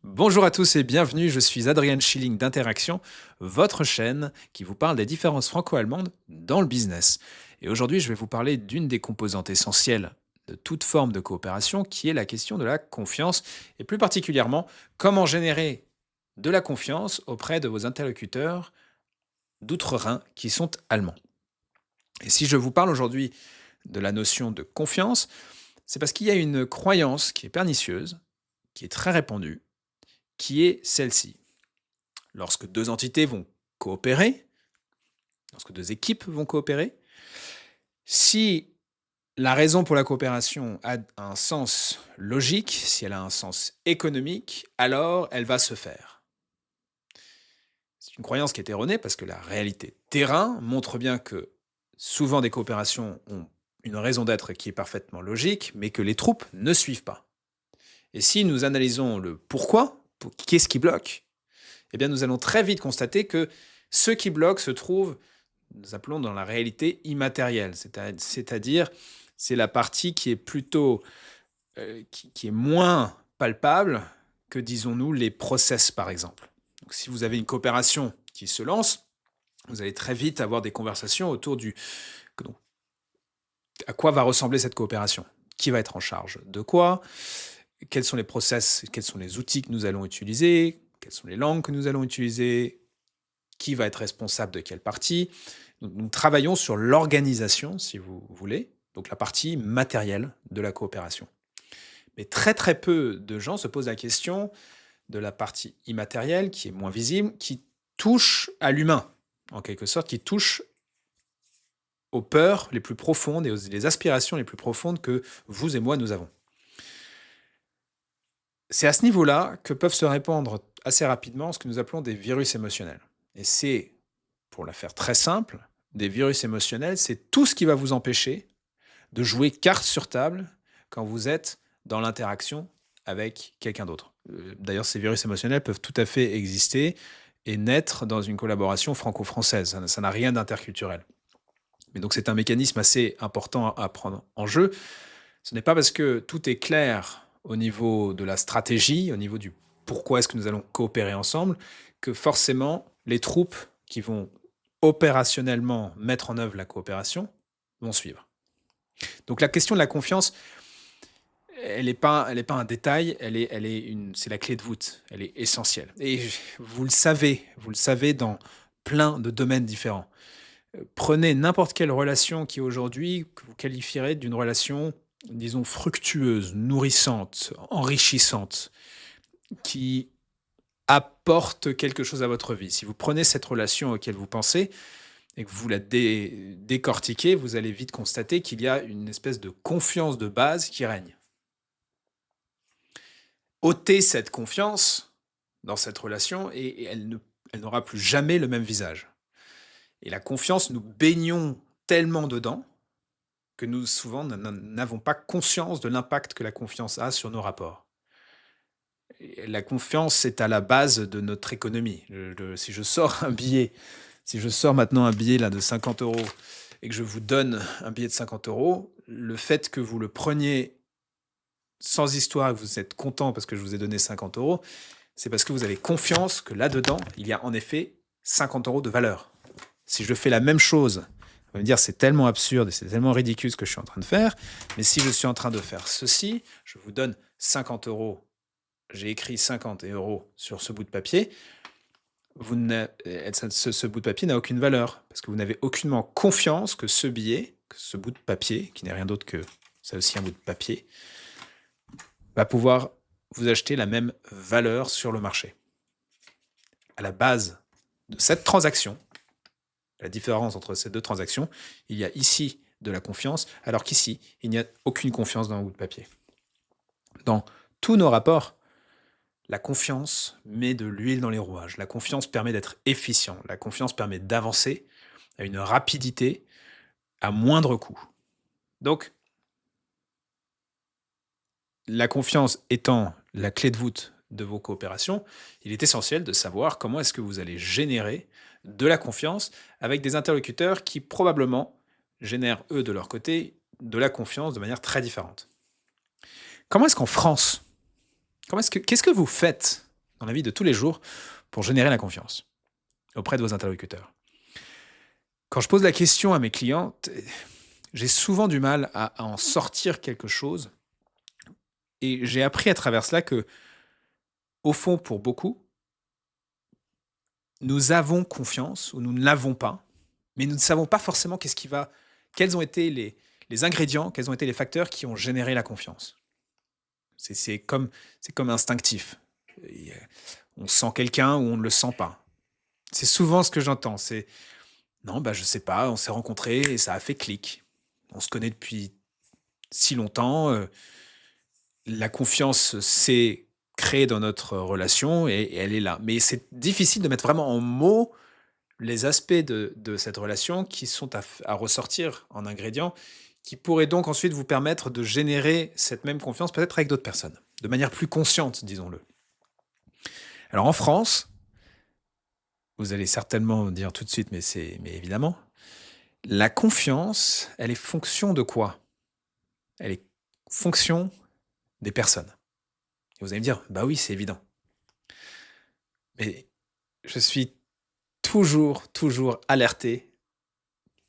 Bonjour à tous et bienvenue, je suis Adrien Schilling d'Interaction, votre chaîne qui vous parle des différences franco-allemandes dans le business. Et aujourd'hui, je vais vous parler d'une des composantes essentielles de toute forme de coopération, qui est la question de la confiance, et plus particulièrement, comment générer de la confiance auprès de vos interlocuteurs d'outre-Rhin qui sont allemands. Et si je vous parle aujourd'hui de la notion de confiance, c'est parce qu'il y a une croyance qui est pernicieuse, qui est très répandue, qui est celle-ci. Lorsque deux entités vont coopérer, lorsque deux équipes vont coopérer, si la raison pour la coopération a un sens logique, si elle a un sens économique, alors elle va se faire. C'est une croyance qui est erronée parce que la réalité terrain montre bien que souvent des coopérations ont une raison d'être qui est parfaitement logique, mais que les troupes ne suivent pas. Et si nous analysons le pourquoi, qu'est-ce qui bloque, eh bien nous allons très vite constater que ce qui bloque se trouve, nous appelons dans la réalité immatérielle, c'est-à-dire c'est la partie qui est plutôt, qui est moins palpable que, disons-nous, les process par exemple. Donc si vous avez une coopération qui se lance, vous allez très vite avoir des conversations autour du donc, à quoi va ressembler cette coopération, qui va être en charge de quoi, quels sont les process, quels sont les outils que nous allons utiliser, quelles sont les langues que nous allons utiliser, qui va être responsable de quelle partie. Donc, nous travaillons sur l'organisation, si vous voulez, donc la partie matérielle de la coopération. Mais très très peu de gens se posent la question de la partie immatérielle, qui est moins visible, qui touche à l'humain, en quelque sorte, qui touche aux peurs les plus profondes et aux les aspirations les plus profondes que vous et moi nous avons. C'est à ce niveau-là que peuvent se répandre assez rapidement ce que nous appelons des virus émotionnels. Et c'est, pour la faire très simple, des virus émotionnels, c'est tout ce qui va vous empêcher de jouer carte sur table quand vous êtes dans l'interaction avec quelqu'un d'autre. D'ailleurs, ces virus émotionnels peuvent tout à fait exister et naître dans une collaboration franco-française. Ça n'a rien d'interculturel. Mais donc c'est un mécanisme assez important à prendre en jeu. Ce n'est pas parce que tout est clair au niveau de la stratégie, au niveau du pourquoi est-ce que nous allons coopérer ensemble, que forcément les troupes qui vont opérationnellement mettre en œuvre la coopération vont suivre. Donc la question de la confiance, elle est pas un détail, c'est la clé de voûte, elle est essentielle. Et vous le savez dans plein de domaines différents. Prenez n'importe quelle relation qui aujourd'hui, que vous qualifierez d'une relation, disons, fructueuse, nourrissante, enrichissante, qui apporte quelque chose à votre vie. Si vous prenez cette relation auquel vous pensez et que vous la décortiquez, vous allez vite constater qu'il y a une espèce de confiance de base qui règne. Ôtez cette confiance dans cette relation et elle n'aura plus jamais le même visage. Et la confiance, nous baignons tellement dedans que nous, souvent, n'avons pas conscience de l'impact que la confiance a sur nos rapports. Et la confiance est à la base de notre économie. Si je sors un billet, si je sors maintenant un billet là, de 50 euros et que je vous donne un billet de 50 euros, le fait que vous le preniez sans histoire et que vous êtes content parce que je vous ai donné 50 euros, c'est parce que vous avez confiance que là-dedans, il y a en effet 50 euros de valeur. Si je fais la même chose, on va me dire c'est tellement absurde et c'est tellement ridicule ce que je suis en train de faire, mais si je suis en train de faire ceci, je vous donne 50 euros, j'ai écrit 50 euros sur ce bout de papier, ce bout de papier n'a aucune valeur, parce que vous n'avez aucunement confiance que ce billet, que ce bout de papier, qui n'est rien d'autre que, c'est aussi un bout de papier, va pouvoir vous acheter la même valeur sur le marché. À la base de cette transaction, la différence entre ces deux transactions, il y a ici de la confiance, alors qu'ici, il n'y a aucune confiance dans un bout de papier. Dans tous nos rapports, la confiance met de l'huile dans les rouages. La confiance permet d'être efficient. La confiance permet d'avancer à une rapidité à moindre coût. Donc, la confiance étant la clé de voûte de vos coopérations, il est essentiel de savoir comment est-ce que vous allez générer de la confiance avec des interlocuteurs qui probablement génèrent, eux, de leur côté, de la confiance de manière très différente. Comment est-ce qu'en France, qu'est-ce que vous faites dans la vie de tous les jours pour générer la confiance auprès de vos interlocuteurs? Quand je pose la question à mes clientes, j'ai souvent du mal à en sortir quelque chose et j'ai appris à travers cela que, au fond, pour beaucoup, nous avons confiance ou nous ne l'avons pas, mais nous ne savons pas forcément quels ont été les ingrédients, quels ont été les facteurs qui ont généré la confiance. C'est c'est comme, c'est comme instinctif. Et, on sent quelqu'un ou on ne le sent pas. C'est souvent ce que j'entends. C'est non, bah je sais pas, on s'est rencontrés et ça a fait clic. On se connaît depuis si longtemps, la confiance s'est créée dans notre relation et elle est là. Mais c'est difficile de mettre vraiment en mots les aspects de cette relation qui sont à ressortir en ingrédients, qui pourraient donc ensuite vous permettre de générer cette même confiance peut-être avec d'autres personnes, de manière plus consciente, disons-le. Alors en France, vous allez certainement me dire tout de suite, mais évidemment, la confiance, elle est fonction de quoi? Elle est fonction des personnes. Et vous allez me dire, bah oui, c'est évident. Mais je suis toujours alerté,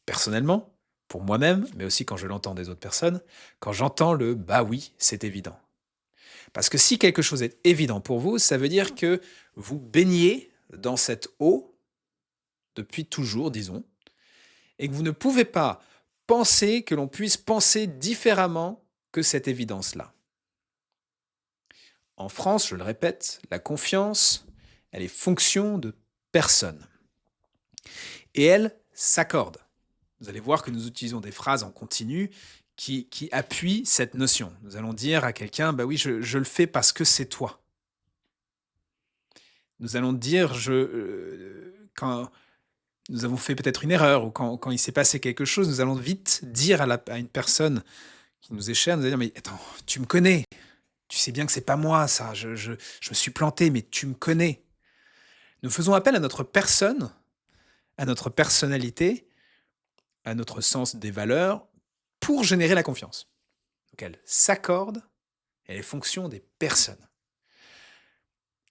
personnellement, pour moi-même, mais aussi quand je l'entends des autres personnes, quand j'entends le bah oui, c'est évident. Parce que si quelque chose est évident pour vous, ça veut dire que vous baignez dans cette eau depuis toujours, disons, et que vous ne pouvez pas penser que l'on puisse penser différemment que cette évidence-là. En France, je le répète, la confiance, elle est fonction de personne. Et elle s'accorde. Vous allez voir que nous utilisons des phrases en continu qui appuient cette notion. Nous allons dire à quelqu'un, bah oui, je le fais parce que c'est toi. Nous allons dire, quand nous avons fait peut-être une erreur ou quand il s'est passé quelque chose, nous allons vite dire à une personne qui nous est chère, nous allons dire, mais attends, tu me connais, tu sais bien que c'est pas moi ça, je me suis planté, mais tu me connais. Nous faisons appel à notre personne, à notre personnalité, à notre sens des valeurs pour générer la confiance. Donc elle s'accorde, elle est fonction des personnes.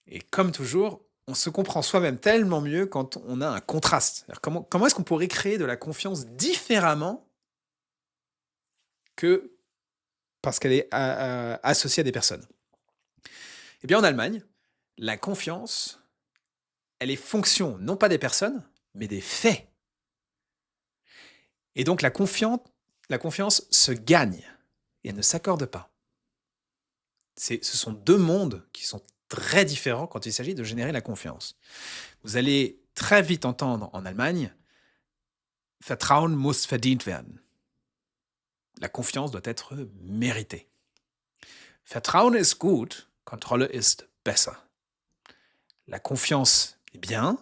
Et comme toujours, on se comprend soi-même tellement mieux quand on a un contraste. C'est-à-dire comment est-ce qu'on pourrait créer de la confiance différemment que parce qu'elle est associée à des personnes? Eh bien, en Allemagne, la confiance, elle est fonction non pas des personnes, mais des faits. Et donc la confiance se gagne et elle ne s'accorde pas. Ce sont deux mondes qui sont très différents quand il s'agit de générer la confiance. Vous allez très vite entendre en Allemagne, Vertrauen muss verdient werden. La confiance doit être méritée. Vertrauen ist gut, Kontrolle ist besser. La confiance est bien,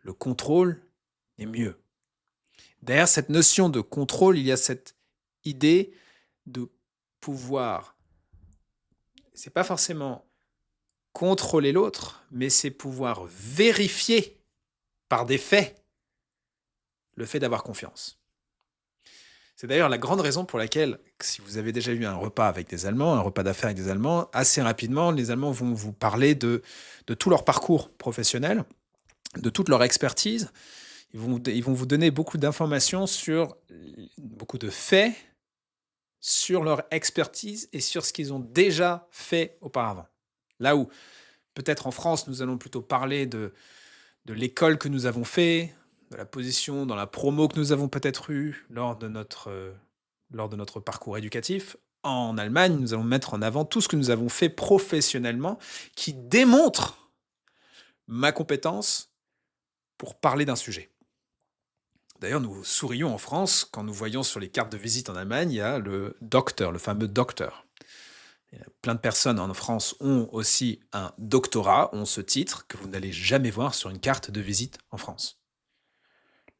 le contrôle est mieux. Derrière cette notion de contrôle, il y a cette idée de pouvoir, c'est pas forcément contrôler l'autre, mais c'est pouvoir vérifier par des faits le fait d'avoir confiance. C'est d'ailleurs la grande raison pour laquelle, si vous avez déjà eu un repas avec des Allemands, un repas d'affaires avec des Allemands, assez rapidement, les Allemands vont vous parler de tout leur parcours professionnel, de toute leur expertise. Ils vont vous donner beaucoup d'informations sur beaucoup de faits, sur leur expertise et sur ce qu'ils ont déjà fait auparavant. Là où, peut-être en France, nous allons plutôt parler de l'école que nous avons fait, de la position dans la promo que nous avons peut-être eue lors de notre parcours éducatif. En Allemagne, nous allons mettre en avant tout ce que nous avons fait professionnellement qui démontre ma compétence pour parler d'un sujet. D'ailleurs, nous sourions en France quand nous voyons sur les cartes de visite en Allemagne, il y a le docteur, le fameux docteur. Plein de personnes en France ont aussi un doctorat, ont ce titre que vous n'allez jamais voir sur une carte de visite en France.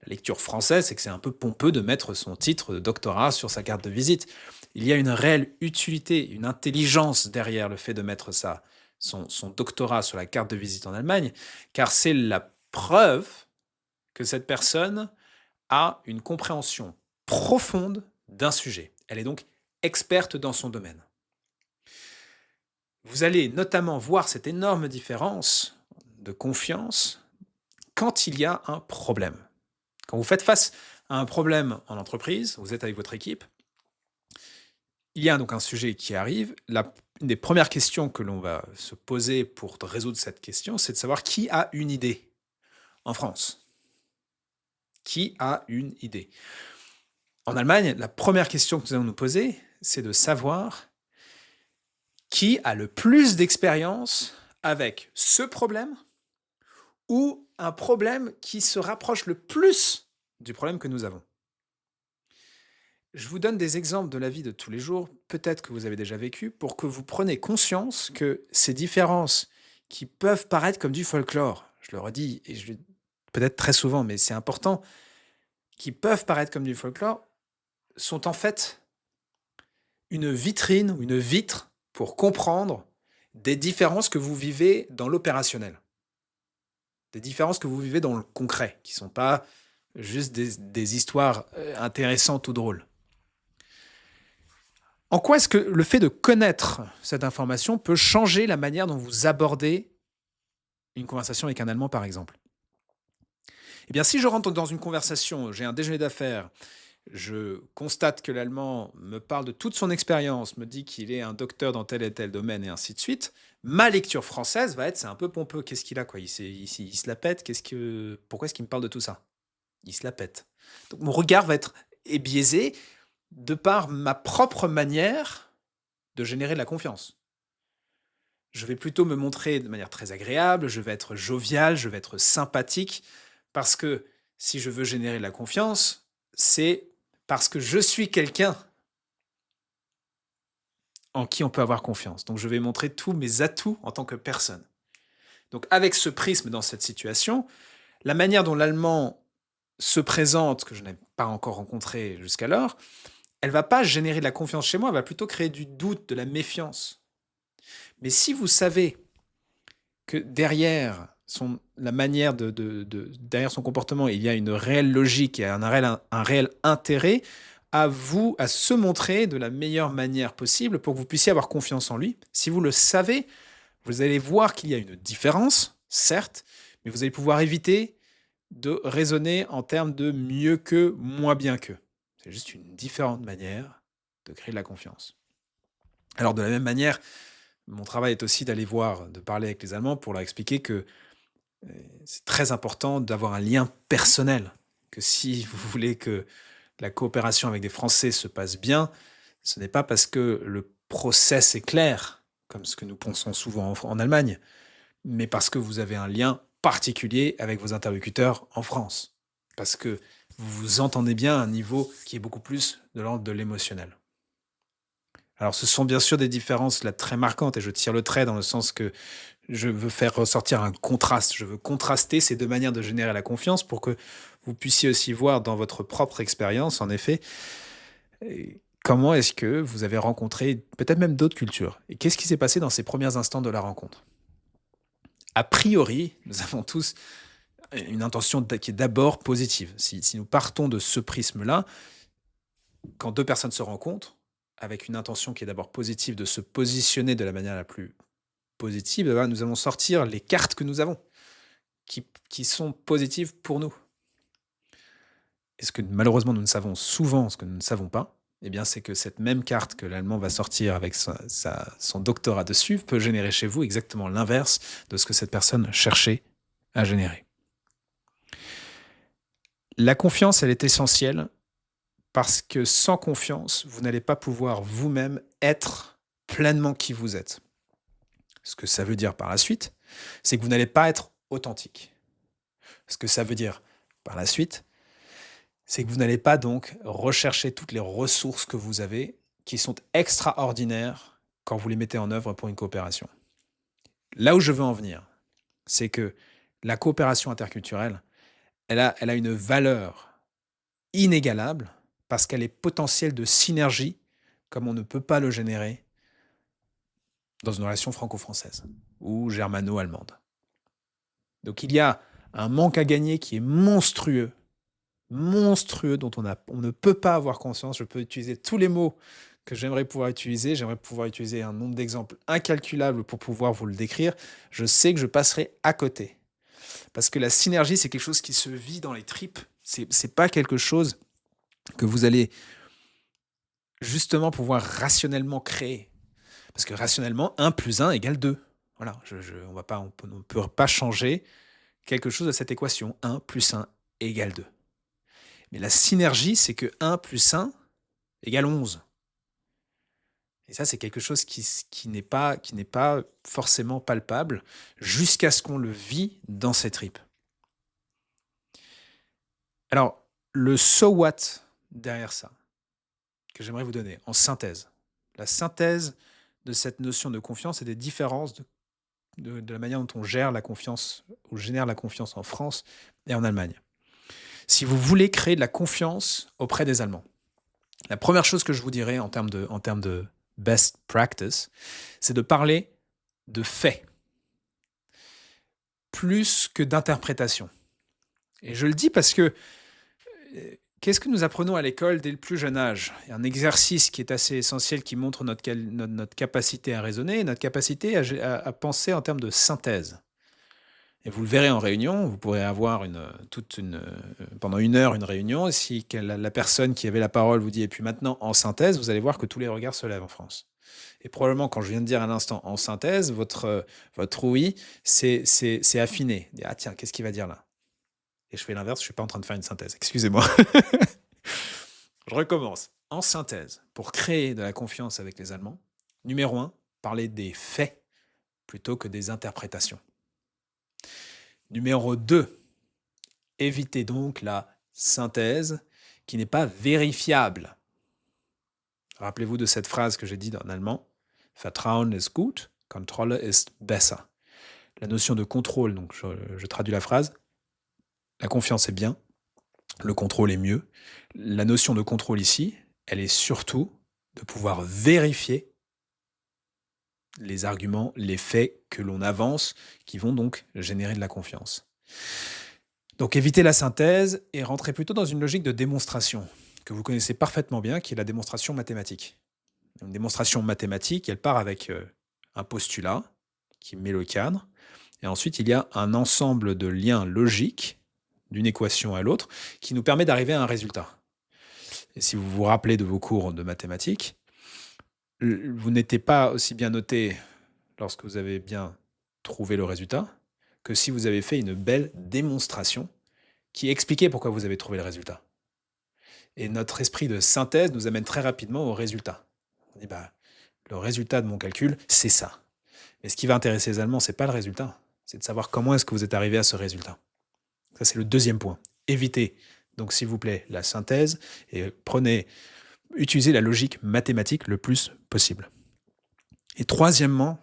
La lecture française, c'est que c'est un peu pompeux de mettre son titre de doctorat sur sa carte de visite. Il y a une réelle utilité, une intelligence derrière le fait de mettre son doctorat sur la carte de visite en Allemagne, car c'est la preuve que cette personne a une compréhension profonde d'un sujet. Elle est donc experte dans son domaine. Vous allez notamment voir cette énorme différence de confiance quand il y a un problème. Quand vous faites face à un problème en entreprise, vous êtes avec votre équipe, il y a donc un sujet qui arrive. Une des premières questions que l'on va se poser pour résoudre cette question, c'est de savoir qui a une idée en France. Qui a une idée? En Allemagne, la première question que nous allons nous poser, c'est de savoir qui a le plus d'expérience avec ce problème ou un problème qui se rapproche le plus du problème que nous avons. Je vous donne des exemples de la vie de tous les jours, peut-être que vous avez déjà vécu, pour que vous preniez conscience que ces différences qui peuvent paraître comme du folklore, je le redis et je le peut-être très souvent, mais c'est important, qui peuvent paraître comme du folklore, sont en fait une vitrine ou une vitre pour comprendre des différences que vous vivez dans l'opérationnel, des différences que vous vivez dans le concret, qui ne sont pas juste des histoires intéressantes ou drôles. En quoi est-ce que le fait de connaître cette information peut changer la manière dont vous abordez une conversation avec un Allemand, par exemple? Eh bien, si je rentre dans une conversation, j'ai un déjeuner d'affaires, je constate que l'Allemand me parle de toute son expérience, me dit qu'il est un docteur dans tel et tel domaine et ainsi de suite, ma lecture française va être: c'est un peu pompeux, qu'est-ce qu'il a quoi? Il se la pète, pourquoi est-ce qu'il me parle de tout ça? Il se la pète. Donc mon regard est biaisé de par ma propre manière de générer de la confiance. Je vais plutôt me montrer de manière très agréable, je vais être jovial, je vais être sympathique, parce que si je veux générer de la confiance, c'est parce que je suis quelqu'un en qui on peut avoir confiance. Donc je vais montrer tous mes atouts en tant que personne. Donc avec ce prisme dans cette situation, la manière dont l'allemand se présente, que je n'ai pas encore rencontré jusqu'alors, elle va pas générer de la confiance chez moi, elle va plutôt créer du doute, de la méfiance. Mais si vous savez que derrière la manière derrière son comportement, il y a une réelle logique et un réel intérêt à vous, à se montrer de la meilleure manière possible pour que vous puissiez avoir confiance en lui. Si vous le savez, vous allez voir qu'il y a une différence, certes, mais vous allez pouvoir éviter de raisonner en termes de mieux que, moins bien que. C'est juste une différente manière de créer de la confiance. Alors de la même manière, mon travail est aussi d'aller voir, de parler avec les Allemands pour leur expliquer que c'est très important d'avoir un lien personnel, que si vous voulez que la coopération avec des Français se passe bien, ce n'est pas parce que le process est clair, comme ce que nous pensons souvent en Allemagne, mais parce que vous avez un lien particulier avec vos interlocuteurs en France. Parce que vous vous entendez bien à un niveau qui est beaucoup plus de l'ordre de l'émotionnel. Alors ce sont bien sûr des différences là très marquantes et je tire le trait dans le sens que je veux faire ressortir un contraste. Je veux contraster ces deux manières de générer la confiance pour que vous puissiez aussi voir dans votre propre expérience, en effet, comment est-ce que vous avez rencontré peut-être même d'autres cultures. Et qu'est-ce qui s'est passé dans ces premiers instants de la rencontre? A priori, nous avons tous une intention qui est d'abord positive. Si nous partons de ce prisme-là, quand deux personnes se rencontrent, avec une intention qui est d'abord positive, de se positionner de la manière la plus positive, eh ben, nous allons sortir les cartes que nous avons, qui sont positives pour nous. Et ce que malheureusement nous ne savons souvent, ce que nous ne savons pas, eh bien, c'est que cette même carte que l'Allemand va sortir avec son doctorat dessus peut générer chez vous exactement l'inverse de ce que cette personne cherchait à générer. La confiance, elle est essentielle parce que sans confiance, vous n'allez pas pouvoir vous-même être pleinement qui vous êtes. Ce que ça veut dire par la suite, c'est que vous n'allez pas être authentique. Ce que ça veut dire par la suite, c'est que vous n'allez pas donc rechercher toutes les ressources que vous avez qui sont extraordinaires quand vous les mettez en œuvre pour une coopération. Là où je veux en venir, c'est que la coopération interculturelle, elle a une valeur inégalable parce qu'elle est potentielle de synergie comme on ne peut pas le générer dans une relation franco-française ou germano-allemande. Donc il y a un manque à gagner qui est monstrueux, dont on ne peut pas avoir conscience. Je peux utiliser tous les mots que j'aimerais pouvoir utiliser. J'aimerais pouvoir utiliser un nombre d'exemples incalculable pour pouvoir vous le décrire. Je sais que je passerai à côté. Parce que la synergie, c'est quelque chose qui se vit dans les tripes. C'est pas quelque chose que vous allez justement pouvoir rationnellement créer. Parce que rationnellement, 1 + 1 = 2. Voilà, on ne peut pas changer quelque chose de cette équation. 1 + 1 = 2. Mais la synergie, c'est que 1 + 1 = 11. Et ça, c'est quelque chose qui n'est pas forcément palpable jusqu'à ce qu'on le vit dans ses tripes. Alors, le so what derrière ça, que j'aimerais vous donner en synthèse. La synthèse de cette notion de confiance et des différences de la manière dont on gère la confiance ou génère la confiance en France et en Allemagne. Si vous voulez créer de la confiance auprès des Allemands, la première chose que je vous dirais en termes de best practice, c'est de parler de faits plus que d'interprétation. Et je le dis parce que qu'est-ce que nous apprenons à l'école dès le plus jeune âge? Il y a un exercice qui est assez essentiel qui montre notre capacité à raisonner, notre capacité à penser en termes de synthèse. Et vous le verrez en réunion, vous pourrez avoir pendant 1 heure une réunion, et si la personne qui avait la parole vous dit « et puis maintenant en synthèse », vous allez voir que tous les regards se lèvent en France. Et probablement, quand je viens de dire à l'instant en synthèse, votre oui, c'est affiné. Ah tiens, qu'est-ce qu'il va dire là? Et je fais l'inverse, je ne suis pas en train de faire une synthèse, excusez-moi. Je recommence. En synthèse, pour créer de la confiance avec les Allemands, numéro 1, parler des faits plutôt que des interprétations. Numéro 2, évitez donc la synthèse qui n'est pas vérifiable. Rappelez-vous de cette phrase que j'ai dite en allemand. Vertrauen ist gut, Kontrolle ist besser. La notion de contrôle, donc je traduis la phrase. La confiance est bien, le contrôle est mieux. La notion de contrôle ici, elle est surtout de pouvoir vérifier les arguments, les faits que l'on avance, qui vont donc générer de la confiance. Donc évitez la synthèse et rentrez plutôt dans une logique de démonstration, que vous connaissez parfaitement bien, qui est la démonstration mathématique. Une démonstration mathématique, elle part avec un postulat qui met le cadre, et ensuite il y a un ensemble de liens logiques d'une équation à l'autre qui nous permet d'arriver à un résultat. Et si vous vous rappelez de vos cours de mathématiques, vous n'étiez pas aussi bien noté lorsque vous avez bien trouvé le résultat que si vous avez fait une belle démonstration qui expliquait pourquoi vous avez trouvé le résultat. Et notre esprit de synthèse nous amène très rapidement au résultat. On dit, le résultat de mon calcul, c'est ça. Mais ce qui va intéresser les Allemands, c'est pas le résultat, c'est de savoir comment est-ce que vous êtes arrivé à ce résultat. Ça, c'est le deuxième point. Évitez, donc s'il vous plaît, la synthèse et utilisez la logique mathématique le plus possible. Et troisièmement,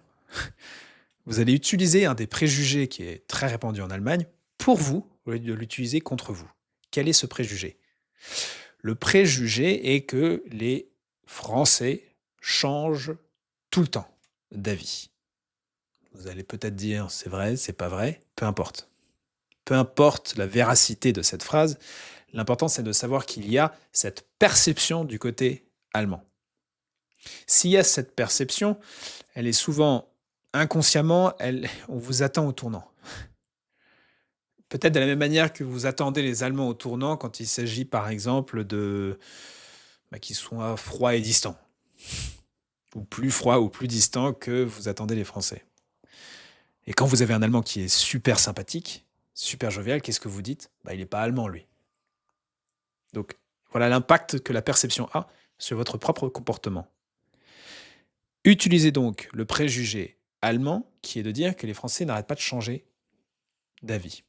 vous allez utiliser un des préjugés qui est très répandu en Allemagne pour vous, au lieu de l'utiliser contre vous. Quel est ce préjugé? Le préjugé est que les Français changent tout le temps d'avis. Vous allez peut-être dire c'est vrai, c'est pas vrai, peu importe. Peu importe la véracité de cette phrase, l'important c'est de savoir qu'il y a cette perception du côté allemand. S'il y a cette perception, elle est souvent inconsciemment, on vous attend au tournant. Peut-être de la même manière que vous attendez les Allemands au tournant quand il s'agit par exemple qu'ils soient froids et distants. Ou plus froid ou plus distant que vous attendez les Français. Et quand vous avez un Allemand qui est super sympathique, super jovial, qu'est-ce que vous dites? Il n'est pas allemand, lui. Donc, voilà l'impact que la perception a sur votre propre comportement. Utilisez donc le préjugé allemand, qui est de dire que les Français n'arrêtent pas de changer d'avis.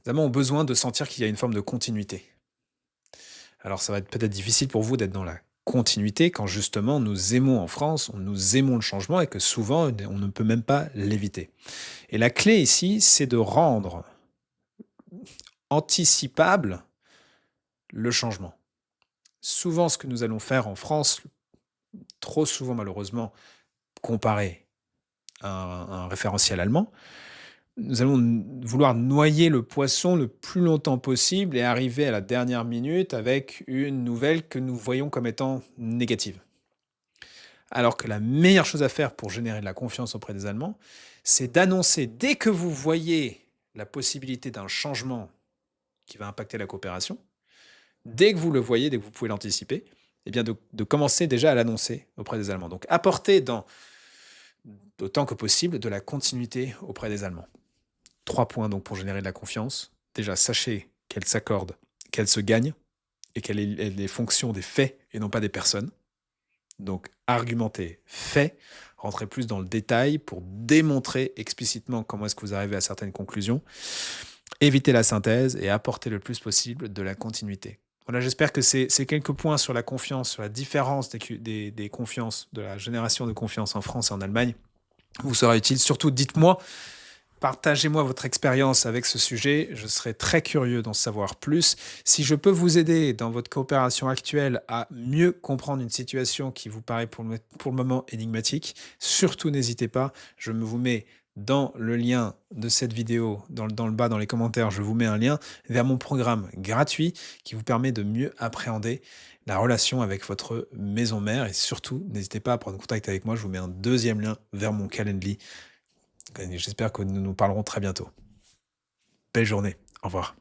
Les Allemands ont besoin de sentir qu'il y a une forme de continuité. Alors, ça va être peut-être difficile pour vous d'être dans la continuité quand justement nous aimons en France, nous aimons le changement et que souvent on ne peut même pas l'éviter. Et la clé ici, c'est de rendre anticipable le changement. Souvent, ce que nous allons faire en France, trop souvent malheureusement, comparé à un référentiel allemand, Nous allons vouloir noyer le poisson le plus longtemps possible et arriver à la dernière minute avec une nouvelle que nous voyons comme étant négative. Alors que la meilleure chose à faire pour générer de la confiance auprès des Allemands, c'est d'annoncer dès que vous voyez la possibilité d'un changement qui va impacter la coopération, dès que vous le voyez, dès que vous pouvez l'anticiper, eh bien de commencer déjà à l'annoncer auprès des Allemands. Donc apporter autant que possible de la continuité auprès des Allemands. 3 points donc pour générer de la confiance. Déjà, sachez qu'elle s'accorde, qu'elle se gagne et qu'elle est les fonctions des faits et non pas des personnes. Donc, argumenter, fait, rentrez plus dans le détail pour démontrer explicitement comment est-ce que vous arrivez à certaines conclusions, éviter la synthèse et apporter le plus possible de la continuité. Voilà, j'espère que ces quelques points sur la confiance, sur la différence des confiances, de la génération de confiance en France et en Allemagne, vous sera utile. Surtout, dites-moi, partagez-moi votre expérience avec ce sujet, je serais très curieux d'en savoir plus. Si je peux vous aider dans votre coopération actuelle à mieux comprendre une situation qui vous paraît pour le moment énigmatique, surtout n'hésitez pas, je me vous mets dans le lien de cette vidéo, dans le bas, dans les commentaires, je vous mets un lien vers mon programme gratuit qui vous permet de mieux appréhender la relation avec votre maison mère et surtout, n'hésitez pas à prendre contact avec moi, je vous mets un deuxième lien vers mon Calendly. J'espère que nous nous parlerons très bientôt. Belle journée. Au revoir.